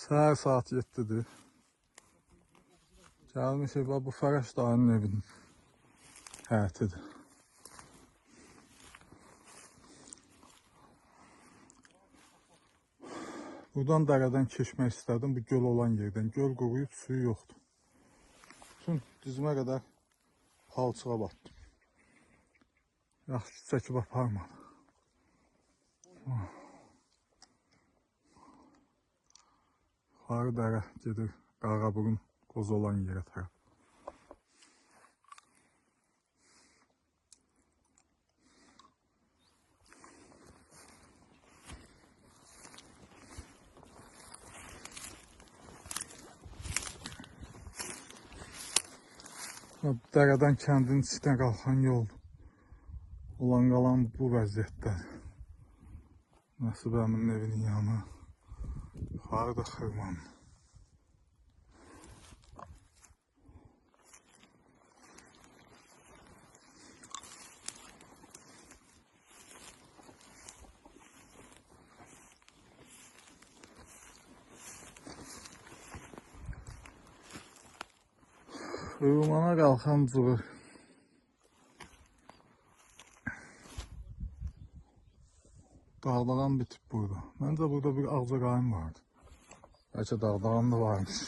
Səhər saat 7'dir. Gəlmişik, bu Fərəş dayının evinin həyətidir. Buradan dərədən keçmək istədim, bu göl olan yerdən. Göl quruyub, suyu yoxdur. Bütün dizimə qədər palçığa batdım. Yaxşı çəkib aparmadı. Yuxarı dərə gedir, Qaraqburun qoz olan yerə tərəf. Dərədən kəndin içinə qalxan yol olan qalan bu vəziyyətdədir. Nəsib əminin evinin yanı, yuxarıda xırman. Xırmana qalxan cıvır. Dağdağan bitib burada. Məncə burada bir ağcaqayın vardı. Bəlkə dağdağan da varmış.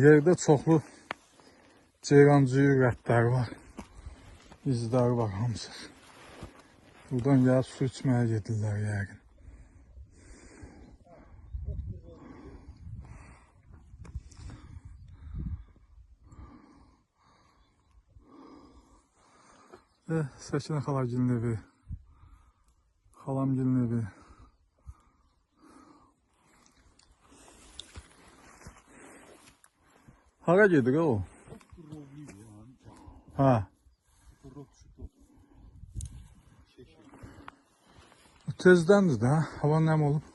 Yerdə çoxlu ceyrancıyı rətləri var. İzləri var hamısı. Buradan gəlib su içməyə gedirlər yəqin. Səkinə xalagilin evi, xalamgilin evi. Hara gedir o? Ha. Tezdəndir də, hava nəm olub.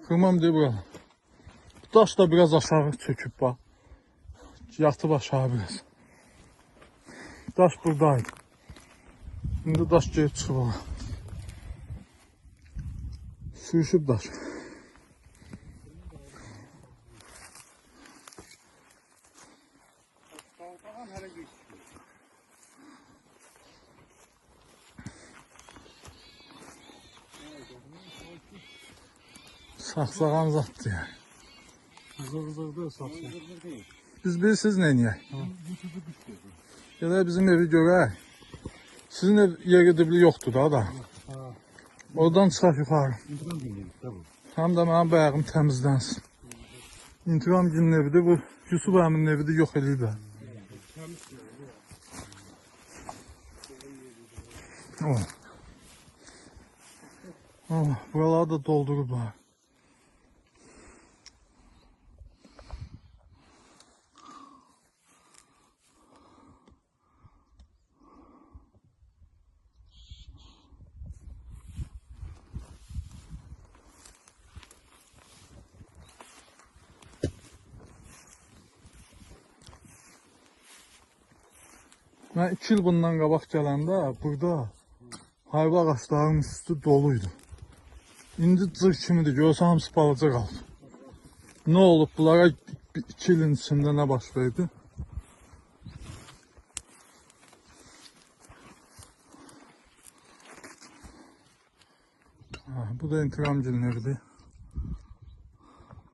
Xırmam deyib buralı. Bu daş da biraz aşağı çöküb bax. Yatıb aşağı biraz. Daş buradaydı. Şimdi daş gelib çıxıb ola. Sürüşüb daş. Saxsağan zatdır yani. Zır-zırdır saxsağan. Biz bilirsiniz ne niye? Gələ bizim evi görək. Sizin ev yeri dibli yoxdur da. Oradan çıxaq yuxarı. Həm də mənim bayağım təmizlənsin. İntiqam günün evidir. Bu Yusuf əminin evidir, yox eləyiblər. Buraları da doldurublar. Mən 2 il bundan qabaq gələndə burada hayva ağaçlarının üstü doluydu. İndi cır kimidir, görsə hamısı balaca qaldı. Nə olub bunlara 2 ilin içində nə baş verdi? Bu da İntiqam günün evidir.